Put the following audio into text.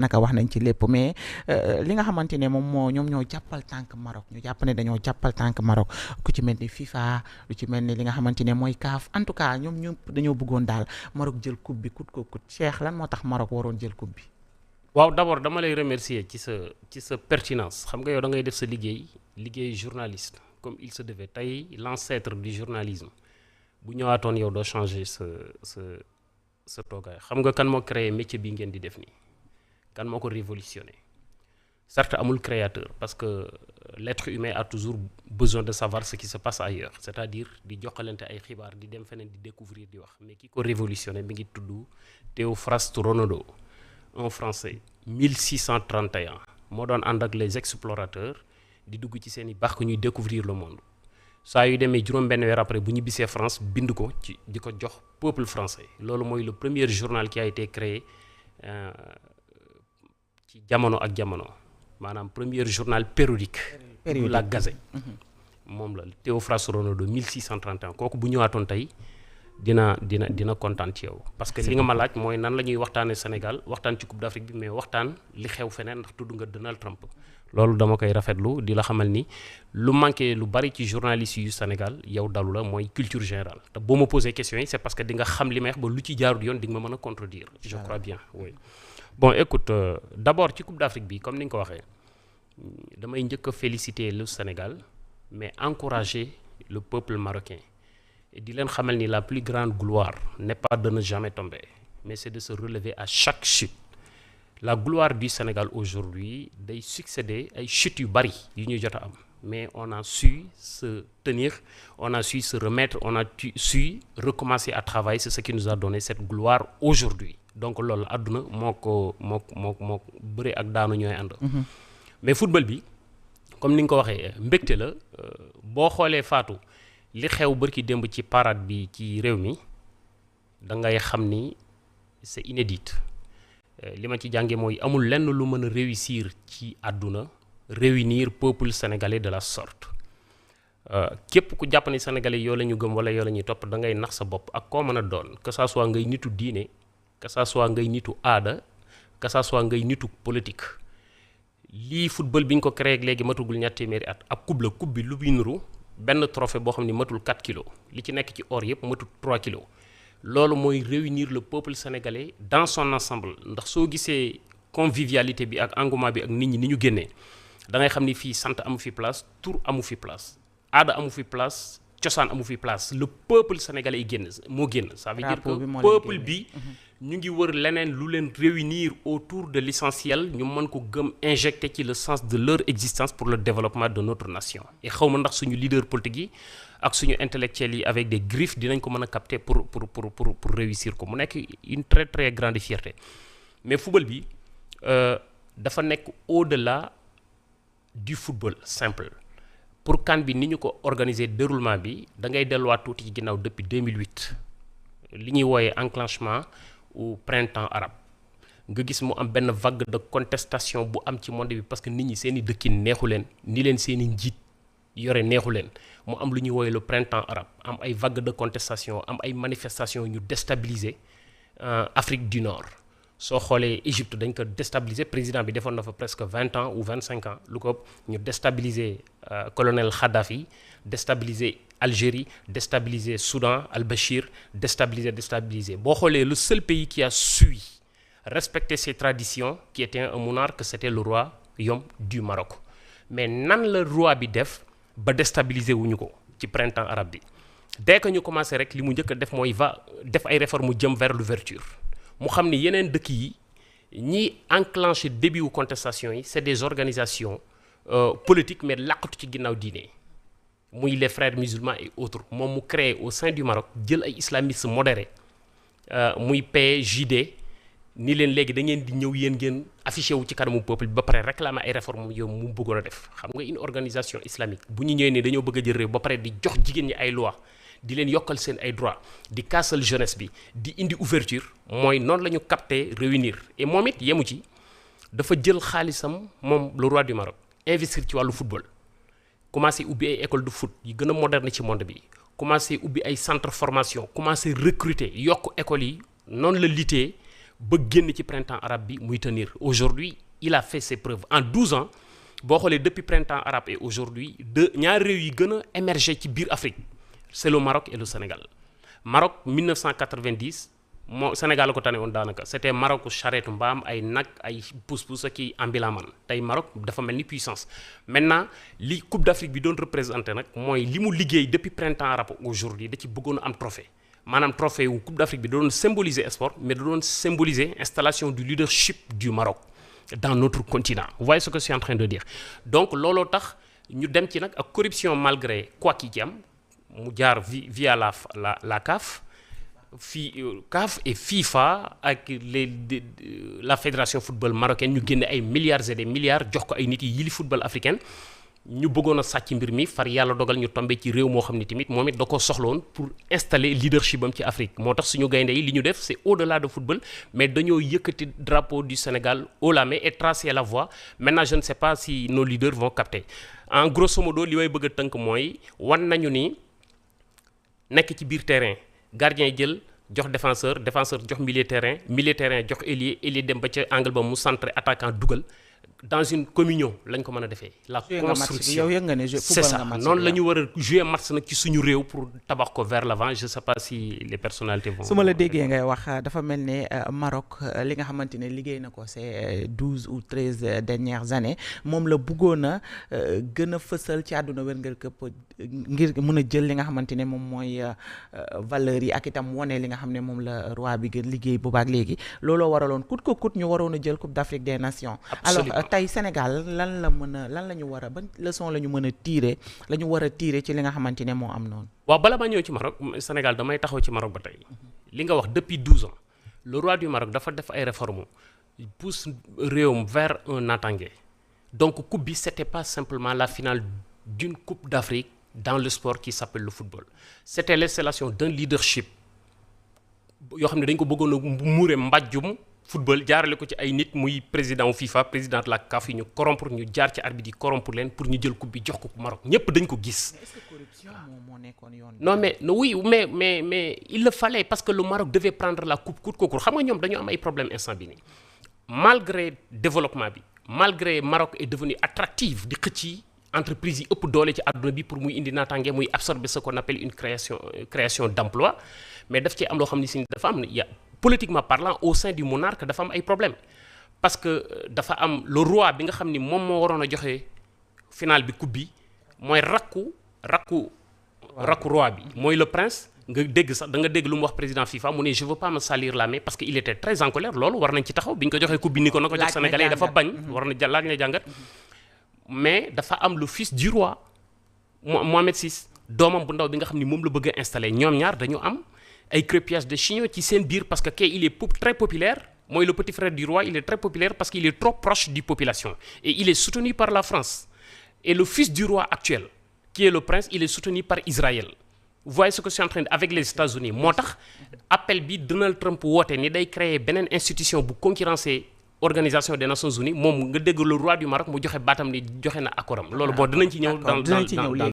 naka wax nañ ci lépp mais li nga xamante ne moom moo ñoom ñoo jàppal tànk Maroc ñu jàpp ne dañoo jàppal tànk Maroc ku ci mel ni FIFA lu ci mel ni li nga xamante ne mooy CAF en tout cas ñoom ñëpp dañoo bëggoon daal Maroc jël coupe bi kut ko kut Cheikh lan moo tax Maroc waroon jël coupe bi. waaw d'abord dama lay remercier ci sa pertinence xam nga yow da ngay def sa liggéey journaliste comme il se devait tey l'ancêtre du journalisme bu ñëwaatoon yow doo changer sa toogaay xam nga kan moo créé métier bi ngeen di def nii kan moo ko révolutionné certes amul créateur parce que l'être humain a toujours besoin de savoir ce qui se passe ailleurs c'est-à-dire di joxalante ay xibaar di dem feneen di découvrir di wax mais ki ko révolutionné mi ngi tudd Théophraste Renaudot un français 1631 moo doon ànd ak les explorateurs di dugg ci seen i barque ñuy découvrir le monde saa yu demee juróom-benn weer après bu ñu bisee France bind ko ci di ko jox peuple français loolu mooy le premier journal qui a été créé ci jamono ak jamono maanaam premier journal périodique la Gazette moom la Théophraste Renaudot 1631 kooku bu ñëwaatoon tey dina kontaan ci yow parce que li nga ma laaj mooy nan la ñuy waxtaane Sénégal waxtaan ci Coupe d'Afrique bi mais waxtaan li xew feneen ndax tudd nga Donald Trump loolu dama koy rafetlu di la xamal ni lu manqué lu bari ci journalistes yu Sénégal yow dalu la mooy culture générale te boo ma posé question yi c'est parce que di nga xam li may wax ba lu ci jaarut yoon di nga ma mën a contredire je crois bien oui bon écoute d'abord ci Coupe d'Afrique bi comme ni nga ko waxee damay njëkk a féliciter le Sénégal mais encourager le peuple marocain et di leen xamal ni la plus grande gloire n'est pas de ne jamais tomber mais c'est de se relever à chaque chute la gloire du Sénégal aujourd'hui day succéder ay chutes yu bari yu ñuy jot a am mais on a su se tenir on a su se remettre on a su recommencer à travailler c'est ce qui nous a donné cette gloire aujourd'hui donc loolu àdduna moo ko bëre ak daanu ñooy ànd mais football bi comme ni nga ko waxee mbégte la boo xoolee Fatou li xew bërki démb ci parade bi ci réew mi da ngay xam ni c'est inédit li ma ci jànge mooy amul lenn lu mën a réussir ci àdduna réunir peuple sénégalais de la sorte képp ku jàpp ni sénégalais yoo la ñu gëm wala yoo la ñuy topp da ngay nax sa bopp ak koo mën a doon que ça soit ngay nitu diine que ça soit ngay nitu aada que ça soit ngay nitu politique lii football bi ñu ko créé léegi matugul ñaar téeméeri at ab coupe la coupe bi lu bi nuru benn trophée boo xam ni matul 4 kilos li ci nekk ci or yëpp matul 3 kilos loolu mooy réunir le peuple sénégalais dans son ensemble ndax soo gisee convivialité bi ak engouement bi ak nit ñi ni ñu génnee da ngay xam ni fii sant amu fi place tur amu fi place aada amu fi place cosaan amu fi place le peuple sénégalais yi génn ça veut dire que peuple bi ñu ngi wër leneen lu leen réunir autour de l'essentiel ñu mën ko gëm injecter ci le sens de leur existence pour le développement de notre nation et xawma ndax suñu leader politique yi ak suñu intellectuels yi avec des griffes dinañ ko mën a capter pour réussir ko mu nekk une très très grande fierté mais football bi dafa nekk au-delà du football simple pour CAN bi ni ñu ko organiser déroulement bi da ngay delluwaat tuuti ci ginnaaw depuis 2008 li ñuy wooyee enclenchement au printemps arabe nga gis mu am benn vague de contestation bu am ci monde bi parce que nit ñi seen i dëkkin neexu leen ni leen seen i njiit yore neexu leen mu am lu ñuy wooyee le printemps arabe am ay vague de contestation am ay manifestations ñu déstabiliser Afrique du Nord soo xoolee Égypte dañ ko déstabiliser président bi defoon na fa presque 20 ans ou 25 ans lu ko ñu déstabiliser colonel Kadhafi déstabiliser Algérie déstabiliser Soudan Al-Bachir déstabiliser boo xoolee le seul pays qui a su respecter ses traditions qui était un monarque c'était le royaume du Maroc mais nan la roi bi def ba déstabiliser wuñu ko ci printemps arabe bi dès que ñu commencé rek li mu njëkk a def mooy def ay réformes jëm vers l'ouverture mu xam ni yeneen dëkk yi ñiy enclencher début wu contestation yi c'est des organisations politiques mais làqatu ci ginnaaw diine muy les frères musulmans et autres moom mu créé au sein du Maroc jël ay islamistes modérés muy PJD ni leen léegi da ngeen di ñëw yéen ngeen affiché wu ci kanamu peuple bi ba pare réclamer ay réformes yow mu bëggoon a def xam nga une organisation islamique bu ñu ñëwee ne dañoo bëgg a jël réew ba pare di jox jigéen ñi ay lois di leen yokkal seen ay droits di kaasal jeunesse bi di indi ouverture mooy noonu la ñu capter réunir et moom it yemu ci dafa jël xaalisam moom le roi du Maroc investir ci wàllu football commencé ubbi ay école de foot yi gën a moderne ci monde bi commencé ubbi ay centre formation commencé recruter yokk écoles yi noonu la lutter ba génn ci printemps arabe bi muy tenir. Aujourd'hui il a fait ses preuves en 12 ans boo xoolee depuis printemps arabe et aujourd'hui ñaari réew yi gën a émerger ci biir Afrique c'est le Maroc et le Sénégal. Maroc 1990 moo Sénégal ko tane woon daanaka c'était Maroc charrette mbaam ay nag ay pousse-pousse ak i ambulant tey Maroc dafa mel ni puissance. Maintenant li Coupe d'Afrique bi doon représenté nag mooy li mu liggéey depuis printemps arabe aujourd'hui da ci bëggoon a am trophée maanaam trophée wu Coupe d'Afrique bi da doon symboliser sport mais da doon symboliser installation du leadership du Maroc dans notre continent. Vous voyez ce que je suis en train de dire. Donc looloo tax ñu dem ci nag ak corruption malgré quoi qu'il y am mu jaar via la CAF. CAF et FIFA ak la fédération football marocaine ñu génne ay milliards et des milliards jox ko ay nit yi yili football africaine ñu bëggoon a sàcc mbir mi far yàlla dogal ñu tombé ci réew moo xam ne tamit moom it da ko soxloon pour installer leadership am ci Afrique moo tax suñu gaynde yi li ñu def c'est au-delà de football mais dañoo yëkkati drapeau du Sénégal haut la main et tracer la voie. Maintenant je ne sais pas si nos leaders vont capter en grosso modo li may bëgg a tënk mooy wan nañu ni nekk ci biir terrain gardien yi jël jox défenseur jox milieu terrain jox ailier dem ba ca angle ba mu centré attaquant dugal dans une communion lañ ko mën a defee. La construction c'est ça noonu la ñu war a jouer match nag ci suñu réew pour tabax ko vers l'avant. Je sais pas si les personnalités vont. su ma la déggee ngay wax dafa mel ne Maroc li nga xamante ne liggéey na ko ces 12 ou 13 dernières années moom la bëggoon a gën a fësal ci àdduna wérngal këpp ngir mën a jël li nga xamante ne moom mooy valeurs yi ak itam wone li nga xam ne moom la roi bi gën liggéey boobaak léegi looloo waraloon coûte que coûte ñu waroon a jël Coupe d'Afrique des Nations. Absolument. Alors tey Sénégal lan la ñu war a ban leçon la ñu mën a tirer la ñu war a tirer ci li nga xamante ne moo am noonu. waaw bala ma ñëw ci Maroc Sénégal damay taxaw ci Maroc ba tey li nga wax depuis 12 ans le roi du Maroc dafa def ay réformes pousse réewam vers un naataange donc coupe bi c'était pas simplement la finale d'une coupe d'Afrique dans le sport qui s'appelle le football c'était l'installation d'un leadership yoo xam ne dañ ko bëggoon a muure mbàjjum football jaarale ko ci ay nit muy président wu FIFA président de la CAF yi ñu corrompre ñu jaar ci arbitre yi corrompre leen pour ñu jël coupe bi jox ko Maroc ñëpp dañ ko gis. Mais est-ce que corruption moo nekkoon yoon. non mais oui mais il le fallait parce que le Maroc devait prendre la coupe coûte que coûte xam nga ñoom dañu am ay problèmes instant bi nii malgré développement bi malgré Maroc est devenu attractif di xëcc entreprise yi ëpp doole ci àdduna bi pour muy indi naataange muy absorber ce qu'on appelle une création d'emploi mais daf ci am loo xam ne si dafa am politiquement parlant au sein du monarque dafa am ay problèmes parce que dafa am le roi bi nga xam ni moom moo waroon a joxe final bi coupe bi mooy rakku roi bi mooy le prince nga dégg sax da nga dégg lu mu wax président FIFA mu ne je veux pas me salir la main parce que il était très en colère loolu war nañ ci taxaw bi ñu ko joxee coupe bi ni ko na ko jox sénégalais yi dafa bañ war na laaj na jàngat mais dafa am le fils du roi Mohamed VI doomam bu ndaw bi nga xam ni moom la bëgg a installer ñoom ñaar dañu am ay crépillage de chignon ci seen biir parce que il est très populaire mooy le petit frère du roi il est très populaire parce qu'il est trop proche du population et il est soutenu par la France et le fils du roi actuel qui est le prince il est soutenu par Israël. Vous voyez ce que je suis en train de avec les États-Unis moo tax appel bi Donald Trump woote ni day créer beneen institution bu concurrencer Organisation des Nations Unies moom nga dégg le roi du Maroc mu joxe baatam ni joxe na accord am loolu bon dinañ ci ñëw dans